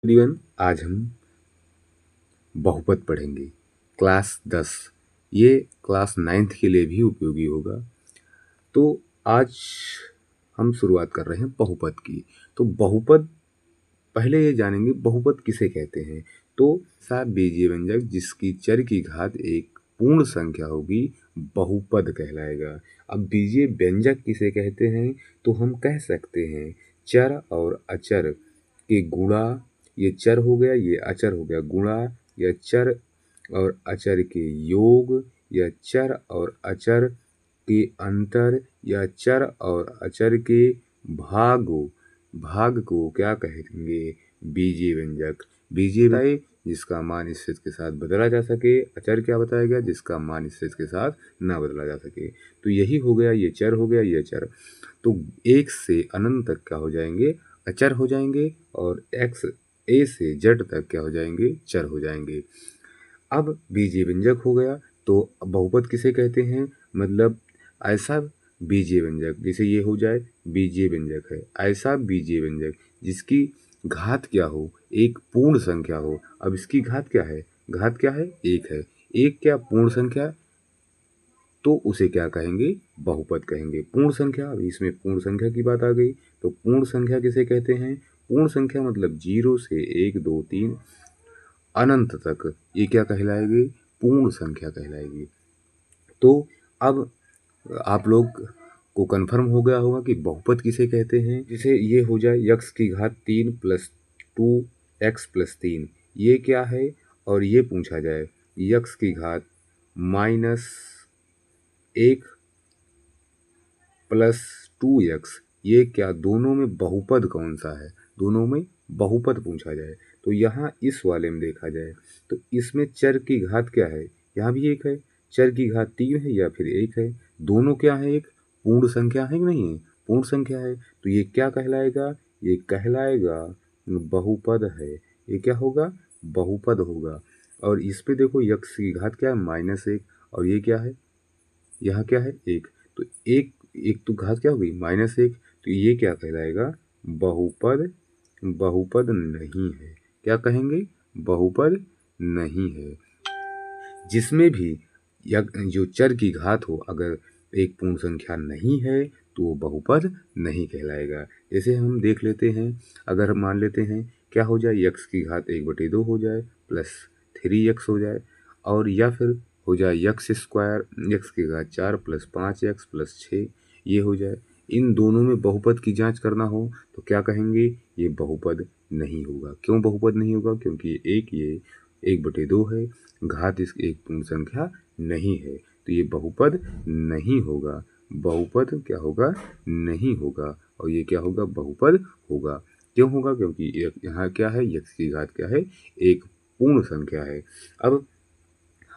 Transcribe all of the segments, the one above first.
Everyone, आज हम बहुपद पढ़ेंगे। क्लास 10। ये क्लास 9th के लिए भी उपयोगी होगा। तो आज हम शुरुआत कर रहे हैं बहुपद की। तो बहुपद पहले ये जानेंगे बहुपद किसे कहते हैं। तो सा बीजीय व्यंजक जिसकी चर की घात एक पूर्ण संख्या होगी बहुपद कहलाएगा। अब बीजीय व्यंजक किसे कहते हैं, तो हम कह सकते हैं चर और अचर के गुणा, ये चर हो गया ये अचर हो गया, गुणा या चर और अचर के योग या चर और अचर के अंतर या चर और अचर के भाग को क्या कहेंगे, बीजीय व्यंजक। बीजीय बताए जिसका मान स्थिति के साथ बदला जा सके, अचर क्या बताया गया जिसका मान स्थिति के साथ ना बदला जा सके। तो यही हो गया, ये चर हो गया ये अचर। तो एक से अनंत तक क्या हो जाएंगे, अचर हो जाएंगे, और एक्स ए से जेड तक क्या हो जाएंगे, चर हो जाएंगे। अब बीजीय व्यंजक हो गया। तो बहुपद किसे कहते हैं, मतलब ऐसा बीजीय व्यंजक, जैसे ये हो जाए बीजीय व्यंजक है, ऐसा बीजीय व्यंजक जिसकी घात क्या हो, एक पूर्ण संख्या हो। अब इसकी घात क्या है, घात क्या है, एक है। एक क्या पूर्ण संख्या, तो उसे क्या कहेंगे, बहुपद कहेंगे। पूर्ण संख्या, अब इसमें पूर्ण संख्या की बात आ गई। तो पूर्ण संख्या किसे कहते हैं, पूर्ण संख्या मतलब 0 से 1 2 3 अनंत तक, ये क्या कहलाएगी, पूर्ण संख्या कहलाएगी। तो अब आप लोग को कंफर्म हो गया होगा कि बहुपद किसे कहते हैं। जैसे ये हो जाए यक्स की घात 3 प्लस 2x+3, ये क्या है। और ये पूछा जाए यक्स की घात -1 प्लस 2x, ये क्या, दोनों में बहुपद कौन सा है, दोनों में बहुपद पूछा जाए। तो यहाँ इस वाले में देखा जाए तो इसमें चर की घात क्या है, यहाँ भी एक है, चर की घात 3 है या फिर 1 है, दोनों क्या है, एक पूर्ण संख्या है कि नहीं है, पूर्ण संख्या है। तो ये क्या कहलाएगा, ये कहलाएगा बहुपद है। ये क्या होगा, बहुपद होगा। और इस पे देखो यक्स की घात क्या है, -1, और ये क्या है, यहाँ क्या है, एक। तो एक एक तो घात क्या होगी, -1। तो ये क्या कहलाएगा, बहुपद, बहुपद नहीं है। क्या कहेंगे, बहुपद नहीं है। जिसमें भी जो चर की घात हो, अगर एक पूर्ण संख्या नहीं है तो वो बहुपद नहीं कहलाएगा। जैसे हम देख लेते हैं, अगर हम मान लेते हैं क्या हो जाए, यक्स की घात 1/2 हो जाए प्लस 3x हो जाए, और या फिर हो जाए x², यक्स की घात 4 प्लस 5x प्लस 6, ये हो जाए। इन दोनों में बहुपद की जांच करना हो तो क्या कहेंगे, ये बहुपद नहीं होगा। क्यों बहुपद नहीं होगा, क्योंकि ये 1/2 है, घात इस एक पूर्ण संख्या नहीं है, तो ये बहुपद नहीं होगा। बहुपद क्या होगा, नहीं होगा। और ये क्या होगा, बहुपद होगा। क्यों होगा, क्योंकि यहाँ क्या है, यक्स की घात क्या है, एक पूर्ण संख्या है। अब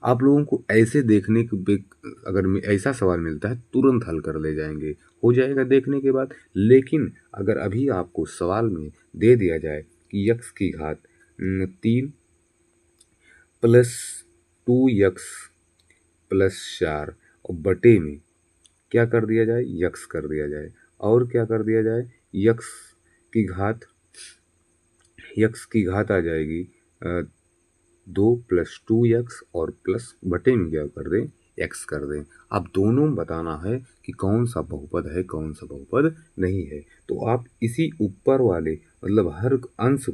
आप लोगों को ऐसे देखने के, अगर ऐसा सवाल मिलता है तुरंत हल कर ले जाएंगे, हो जाएगा देखने के बाद। लेकिन अगर अभी आपको सवाल में दे दिया जाए कि यक्स की घात 3 प्लस 2x+4, और बटे में क्या कर दिया जाए, यक्स कर दिया जाए, और क्या कर दिया जाए, यक्स की घात, यक्स की घात आ जाएगी 2 + 2x, और प्लस बटे में क्या कर दें, x कर दें। अब दोनों में बताना है कि कौन सा बहुपद है कौन सा बहुपद नहीं है। तो आप इसी ऊपर वाले, मतलब हर अंश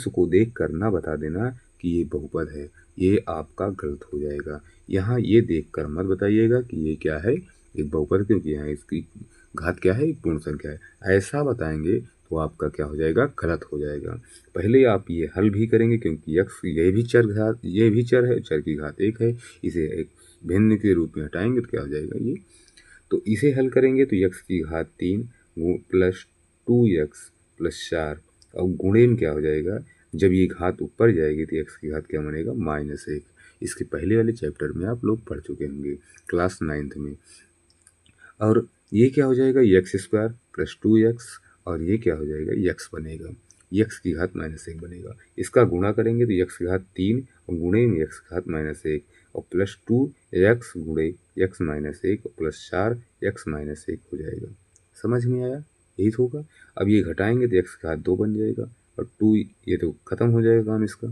को देख कर ना बता देना कि ये बहुपद है, ये आपका गलत हो जाएगा। यहाँ ये देख कर मत बताइएगा कि ये क्या है, एक बहुपद, क्योंकि यहाँ इसकी घात क्या है, एक पूर्ण संख्या है। ऐसा बताएंगे तो आपका क्या हो जाएगा, गलत हो जाएगा। पहले आप ये हल भी करेंगे, क्योंकि यक्स ये भी चर है, चर की घात 1 है, इसे एक भिन्न के रूप में हटाएंगे तो क्या हो जाएगा ये। तो इसे हल करेंगे तो यक्स की घात 3 प्लस 2x+4, और गुणे में क्या हो जाएगा, जब ये घात ऊपर जाएगी तो यक्स की घात क्या बनेगा, -1। इसके पहले वाले चैप्टर में आप लोग पढ़ चुके होंगे क्लास 9th में। और ये क्या हो जाएगा, x² प्लस 2x, और ये क्या हो जाएगा, यक्स बनेगा, यक्स की घात -1 बनेगा। इसका गुणा करेंगे तो यक्स की घात 3 और गुणे में यक्स की घात -1, और प्लस 2x गुणे x-1 प्लस 4x-1 हो जाएगा। समझ में आया, यही तो होगा। अब ये घटाएंगे तो x की घात 2 बन जाएगा, और 2 ये तो खत्म हो जाएगा काम इसका,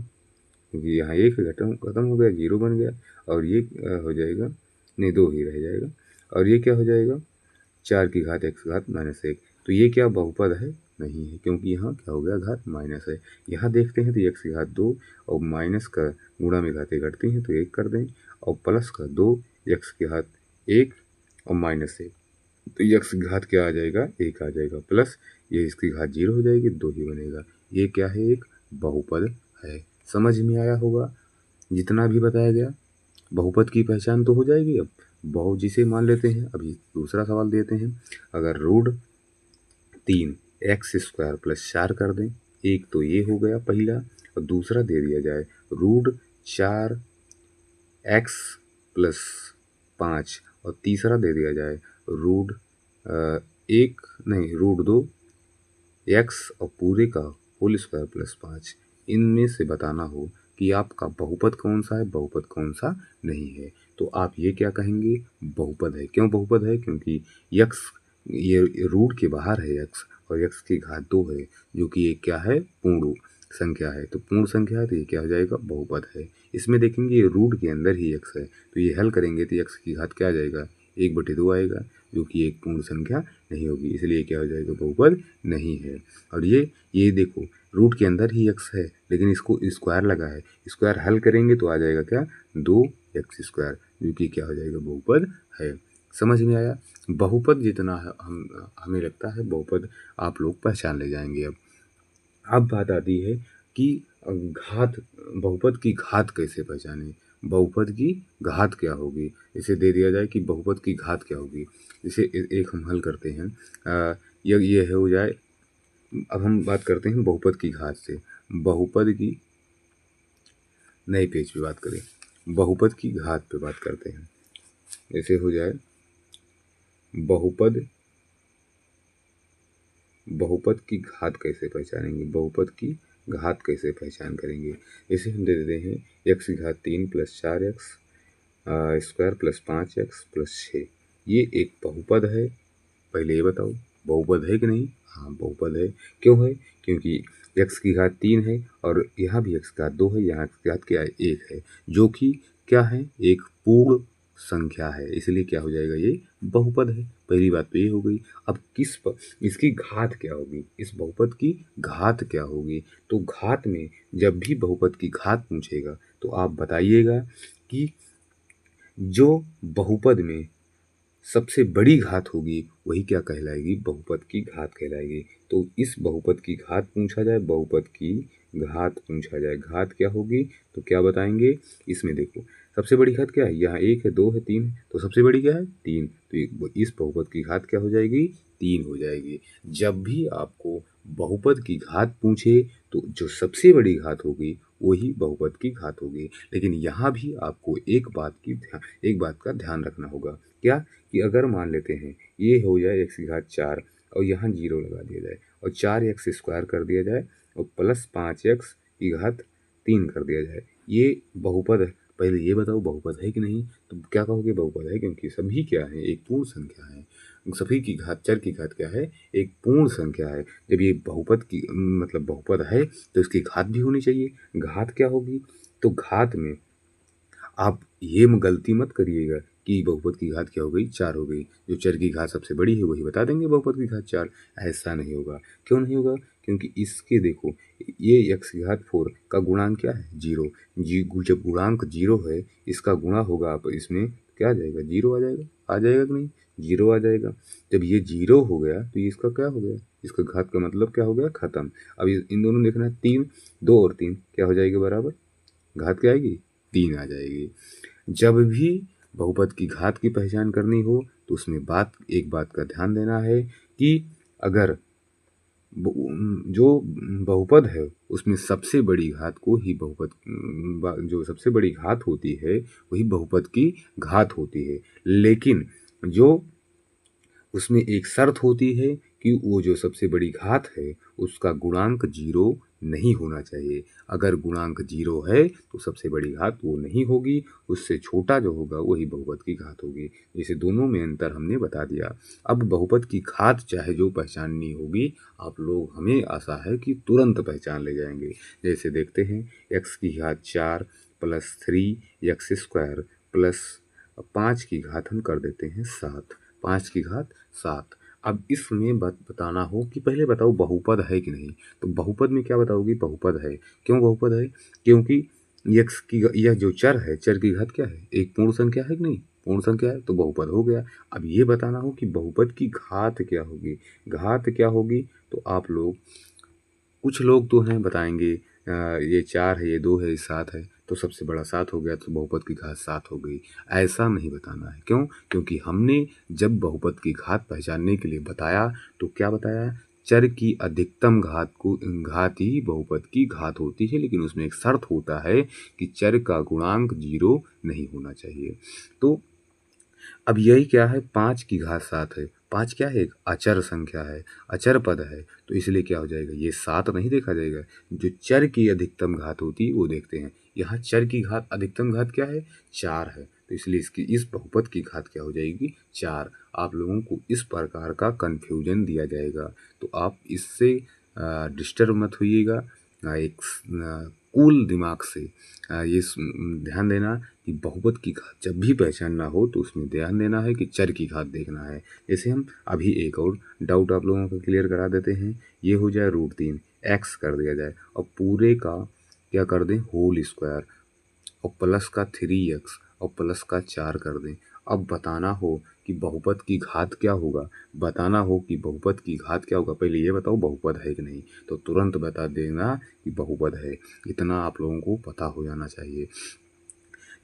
क्योंकि यहाँ 1 खत्म हो गया, 0 बन गया, और ये हो जाएगा, नहीं 2 ही रह जाएगा, और ये क्या हो जाएगा 4 की घात x घात -1। तो ये क्या बहुपद है? नहीं है, क्योंकि यहाँ क्या हो गया घात माइनस है। यहाँ देखते हैं तो x की घात 2 और माइनस का गुणा में घातें घटती हैं तो 1 कर दें, और प्लस का 2 x की घात 1 और -1, तो x की घात क्या आ जाएगा 1 आ जाएगा, प्लस ये इसकी घात 0 हो जाएगी, 2 ही बनेगा। ये क्या है? एक बहुपद है। समझ में आया होगा जितना भी बताया गया। बहुपद की पहचान तो हो जाएगी। अब जिसे मान लेते हैं, अभी दूसरा सवाल देते हैं। अगर रूट 3 एक्स स्क्वायर प्लस 4 कर दें, एक तो ये हो गया पहला, और दूसरा दे दिया जाए रूट 4 एक्स प्लस 5, और तीसरा दे दिया जाए रूट एक नहीं रूट 2 एक्स और पूरे का होल स्क्वायर प्लस 5। इनमें से बताना हो कि आपका बहुपद कौन सा है, बहुपद कौन सा नहीं है, तो आप ये क्या कहेंगे? बहुपद है। क्यों बहुपद है? क्योंकि यक्स ये रूट के बाहर है यक्स, और यक्स की घात 2 है, जो कि एक क्या है? पूर्ण संख्या है। तो पूर्ण संख्या है तो ये क्या हो जाएगा? बहुपद है। इसमें देखेंगे ये रूट के अंदर ही यक्स है, तो ये हल करेंगे तो यक्स की घात क्या आ जाएगा? 1/2 आएगा, जो कि एक पूर्ण संख्या नहीं होगी, इसलिए क्या हो जाएगा? बहुपद नहीं है। और ये देखो रूट के अंदर ही x है, लेकिन इसको स्क्वायर लगा है, स्क्वायर हल करेंगे तो आ जाएगा क्या? 2x स्क्वायर, जो कि क्या हो जाएगा? बहुपद है। समझ में आया? बहुपद जितना है हमें लगता है बहुपद आप लोग पहचान ले जाएंगे। अब बात आती है कि घात, बहुपद की घात कैसे पहचानें? बहुपद की घात क्या होगी? इसे दे दिया जाए कि बहुपद की घात क्या होगी। इसे एक हम हल करते हैं। ये हो जाए, अब हम बात करते हैं बहुपद की घात से। बहुपद की नए पेज पे बात करें, बहुपद की घात पे बात करते हैं। जैसे हो जाए बहुपद की घात कैसे पहचानेंगे? बहुपद की घात कैसे पहचान करेंगे? इसे हम दे देते हैं x की घात 3 plus 4x square plus 5x plus 6। ये एक बहुपद है। पहले ये बताओ बहुपद है कि नहीं? हाँ बहुपद है। क्यों है? क्योंकि x की घात 3 है, और यहाँ भी x की घात 2 है, यहाँ x की घात क्या है? 1 है, जो कि क्या है? एक पूर्ण संख्या है, इसलिए क्या हो जाएगा? ये बहुपद है। पहली बात तो ये हो गई। अब इसकी घात क्या होगी? इस बहुपद की घात क्या होगी? तो घात में जब भी बहुपद की घात पूछेगा तो आप बताइएगा कि जो बहुपद में सबसे बड़ी घात होगी वही क्या कहलाएगी? बहुपद की घात कहलाएगी। तो इस बहुपद की घात पूछा जाए, बहुपद की घात पूछा जाए, घात क्या होगी तो क्या बताएंगे? इसमें देखो सबसे बड़ी घात क्या है? यहाँ 1 है, 2 है, 3 है, तो सबसे बड़ी क्या है? 3। तो इस बहुपद की घात क्या हो जाएगी? 3 हो जाएगी। जब भी आपको बहुपद की घात पूछे तो जो सबसे बड़ी घात होगी वही बहुपद की घात होगी। लेकिन यहाँ भी आपको एक बात का ध्यान रखना होगा। क्या? कि अगर मान लेते हैं ये हो जाए x की घात 4 और यहाँ 0 लगा दिया जाए, और 4x स्क्वायर कर दिया जाए, और प्लस 5x की घात 3 कर दिया जाए, ये बहुपद है। पहले ये बताओ बहुपद है कि नहीं? तो क्या कहोगे? बहुपद है, क्योंकि सभी क्या है? एक पूर्ण संख्या है। सभी की घात, चर की घात क्या है? एक पूर्ण संख्या है। जब ये बहुपद की मतलब बहुपद है तो इसकी घात भी होनी चाहिए। घात क्या होगी? तो घात में आप ये गलती मत करिएगा कि बहुपद की घात क्या हो गई? 4 हो गई। जो चर की घात सबसे बड़ी है वही बता देंगे बहुपद की घात 4। ऐसा नहीं होगा। क्यों नहीं होगा? क्योंकि इसके देखो ये x की घात 4 का गुणांक क्या है? 0। जब गुणांक 0 है, इसका गुणा होगा आप इसमें, क्या आ जाएगा? 0 आ जाएगा। आ जाएगा कि नहीं? 0 आ जाएगा। जब ये 0 हो गया तो ये इसका क्या हो गया? इसका घात का मतलब क्या हो गया? खत्म। अब इन दोनों देखना है, 3, 2 और 3 क्या हो जाएगी बराबर? घात क्या आएगी? 3 आ जाएगी। जब भी बहुपद की घात की पहचान करनी हो तो उसमें एक बात का ध्यान देना है कि अगर जो बहुपद है उसमें सबसे बड़ी घात को ही जो सबसे बड़ी घात होती है वही बहुपद की घात होती है। लेकिन जो उसमें एक शर्त होती है कि वो जो सबसे बड़ी घात है उसका गुणांक 0 नहीं होना चाहिए। अगर गुणांक 0 है तो सबसे बड़ी घात वो नहीं होगी, उससे छोटा जो होगा वही बहुपद की घात होगी। जैसे दोनों में अंतर हमने बता दिया। अब बहुपद की घात चाहे जो पहचाननी होगी, आप लोग हमें आशा है कि तुरंत पहचान ले जाएंगे। जैसे देखते हैं, x की घात 4 प्लस 3x² प्लस 5 की घात हम कर देते हैं 7, 5 की घात 7। अब इसमें बताना हो कि पहले बताओ बहुपद है कि नहीं। तो बहुपद में क्या बताओगे, बहुपद है। क्यों बहुपद है? क्योंकि यक्स की यह जो चर है, चर की घात क्या है, एक पूर्ण संख्या है कि नहीं, पूर्ण संख्या है तो बहुपद हो गया। अब ये बताना हो कि बहुपद की घात क्या होगी। घात क्या होगी तो आप लोग, कुछ लोग तो हैं बताएंगे ये 4 है, ये 2 है, ये 7 है, तो सबसे बड़ा 7 हो गया तो बहुपद की घात 7 हो गई। ऐसा नहीं बताना है। क्यों? क्योंकि हमने जब बहुपद की घात पहचानने के लिए बताया तो क्या बताया, चर की अधिकतम घात ही बहुपद की घात होती है, लेकिन उसमें एक शर्त होता है कि चर का गुणांक 0 नहीं होना चाहिए। तो अब यही क्या है, 5 की घात 7 है। 5 क्या है, एक अचर संख्या है, अचर पद है, तो इसलिए क्या हो जाएगा, ये 7 नहीं देखा जाएगा। जो चर की अधिकतम घात होती है वो देखते हैं। यहाँ चर की घात अधिकतम घात क्या है, 4 है, तो इसलिए इसकी इस बहुपद की घात क्या हो जाएगी, 4। आप लोगों को इस प्रकार का कन्फ्यूजन दिया जाएगा, तो आप इससे डिस्टर्ब मत होइएगा। एक कूल दिमाग से ये ध्यान देना कि बहुपद की घात जब भी पहचानना हो तो उसमें ध्यान देना है कि चर की घात देखना है। जैसे हम अभी एक और डाउट आप लोगों को क्लियर करा देते हैं। ये हो जाए √3 x कर दिया जाए और पूरे का क्या कर दें, होल स्क्वायर, और प्लस का 3x और प्लस का 4 कर दें। अब बताना हो कि बहुपद की घात क्या होगा, बताना हो कि बहुपद की घात क्या होगा, पहले ये बताओ बहुपद है कि नहीं, तो तुरंत बता देना कि बहुपद है। इतना आप लोगों को पता हो जाना चाहिए।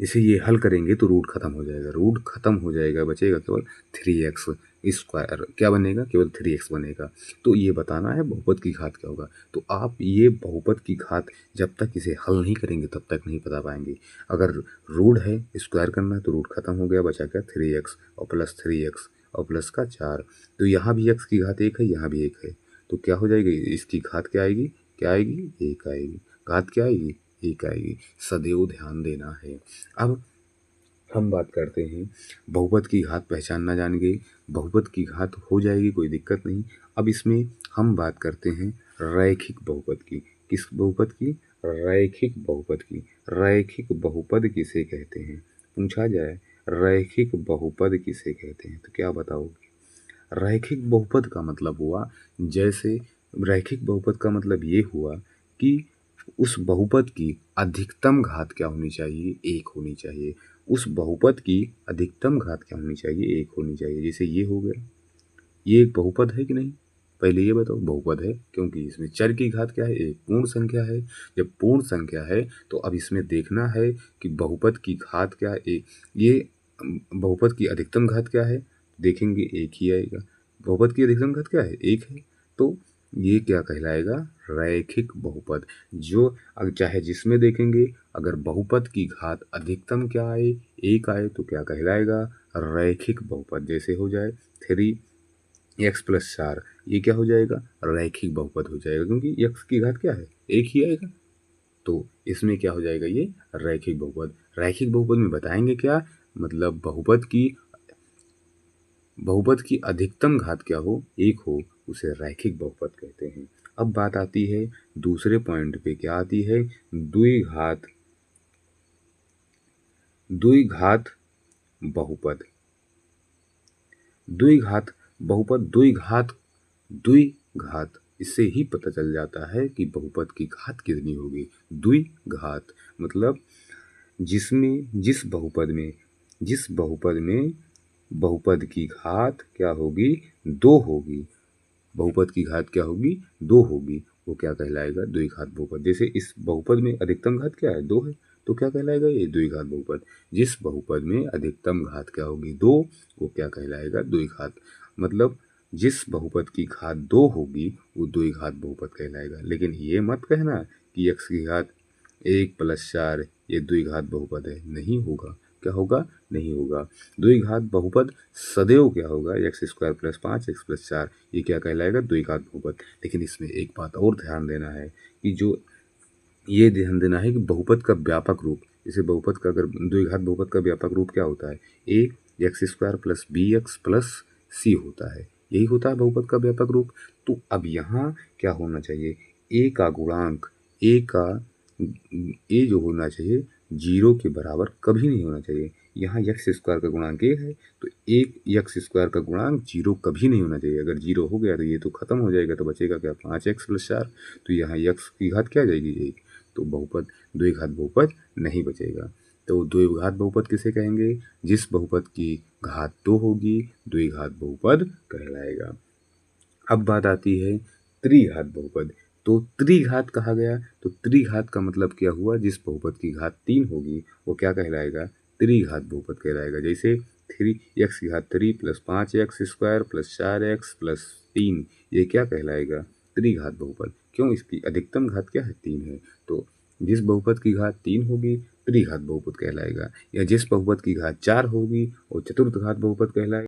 इसे ये हल करेंगे तो रूट खत्म हो जाएगा, रूट खत्म हो जाएगा, बचेगा केवल 3x स्क्वायर। क्या बनेगा, केवल 3x बनेगा। तो ये बताना है बहुपद की घात क्या होगा। तो आप ये बहुपद की घात जब तक इसे हल नहीं करेंगे तब तक नहीं बता पाएंगे। अगर रूट है, स्क्वायर करना है, तो रूट खत्म हो गया, बचा क्या 3x और प्लस 3x और प्लस का 4। तो यहाँ भी x की घात 1 है, यहाँ भी 1 है, तो क्या हो जाएगी, इसकी घात क्या आएगी, क्या आएगी, 1 आएगी। घात क्या आएगी, 1 आएगी। सदैव ध्यान देना है। अब हम बात करते हैं, बहुपद की घात पहचानना जान गए, बहुपद की घात हो जाएगी, कोई दिक्कत नहीं। अब इसमें हम बात करते हैं रैखिक बहुपद की। किस बहुपद की, रैखिक बहुपद की। रैखिक बहुपद किसे कहते हैं, पूछा जाए रैखिक बहुपद किसे कहते हैं तो क्या बताओगे। रैखिक बहुपद का मतलब हुआ, जैसे रैखिक बहुपद का मतलब ये हुआ कि उस बहुपद की अधिकतम घात क्या होनी चाहिए, 1 होनी चाहिए। उस बहुपद की अधिकतम घात क्या होनी चाहिए, 1 होनी चाहिए। जैसे ये हो गया, ये एक बहुपद है कि नहीं, पहले ये बताओ बहुपद है, क्योंकि इसमें चर की घात क्या है, एक पूर्ण संख्या है। जब पूर्ण संख्या है तो अब इसमें देखना है कि बहुपद की घात क्या है, ये बहुपद की अधिकतम घात क्या है, देखेंगे 1 ही आएगा। बहुपद की अधिकतम घात क्या है, 1 है, तो ये क्या कहलाएगा, रैखिक बहुपद। जो अब चाहे जिसमें देखेंगे, अगर बहुपद की घात अधिकतम क्या आए, 1 आए, तो क्या कहलाएगा, रैखिक बहुपद। जैसे हो जाए 3x प्लस 4, ये क्या हो जाएगा, रैखिक बहुपद हो जाएगा, क्योंकि x की घात क्या है, 1 ही आएगा, तो इसमें क्या हो जाएगा, ये रैखिक बहुपद। रैखिक बहुपद में बताएंगे क्या, मतलब बहुपद की अधिकतम घात क्या हो, 1 हो, उसे रैखिक बहुपद कहते हैं। अब बात आती है दूसरे पॉइंट पे, क्या आती है, द्विघात द्विघात बहुपद। द्विघात बहुपद, द्विघात इससे ही पता चल जाता है कि बहुपद की घात कितनी होगी। द्विघात मतलब जिसमें जिस बहुपद में बहुपद की घात क्या होगी, 2 होगी। बहुपद की घात क्या होगी, 2 होगी, वो क्या कहलाएगा, द्विघात बहुपद। जैसे इस बहुपद में अधिकतम घात क्या है, 2 है, तो क्या कहलाएगा, ये द्विघात बहुपद। जिस बहुपद में अधिकतम घात क्या होगी, 2, वो क्या कहलाएगा, द्विघात। मतलब जिस बहुपद की घात 2 होगी वो द्विघात बहुपद कहलाएगा। लेकिन ये मत कहना कि x की घात 1 प्लस 4 ये द्विघात बहुपद है, नहीं होगा, क्या होगा, नहीं होगा। द्विघात बहुपद सदैव क्या होगा, x square plus 5 x plus 4, ये क्या कहलाएगा, द्विघात बहुपद। लेकिन इसमें एक बात और ध्यान देना है कि जो ये ध्यान देना है कि बहुपद का व्यापक रूप, जैसे बहुपद का अगर द्विघात बहुपद का व्यापक रूप क्या होता है, A X square plus B X plus C होता है, यही होता है बहुपद का व्यापक रूप। तो अब यहाँ क्या होना चाहिए, ए का गुणांक, ए जो होना चाहिए 0 के बराबर कभी नहीं होना चाहिए। यहाँ एक्स स्क्वायर का गुणांक ए है, तो एक एक्स स्क्वायर का गुणांक 0 कभी नहीं होना चाहिए। अगर 0 हो गया तो ये तो खत्म हो जाएगा, तो बचेगा क्या, 5x प्लस 4। तो यहाँ x की घात क्या आ जाएगी, 1। तो बहुपद द्विघात बहुपद नहीं बचेगा। तो द्विघात बहुपद किसे कहेंगे, जिस बहुपद की घात 2 होगी द्विघात बहुपद कहलाएगा। अब बात आती है त्रिघात बहुपद। तो त्रिघात कहा गया, तो त्रिघात का मतलब क्या हुआ, जिस बहुपद की घात 3 होगी वो क्या कहलाएगा, त्रिघात बहुपद कहलाएगा। जैसे 3x की घात 3 plus 5x square plus 4x plus 3, ये क्या कहलाएगा, त्रिघात बहुपद। क्यों, इसकी अधिकतम घात क्या है, 3 है। तो जिस बहुपद की घात 3 होगी त्रिघात बहुपद कहलाएगा, या जिस बहुपद की घात 4 होगी वो चतुर्थ घात बहुपद कहलाएगा।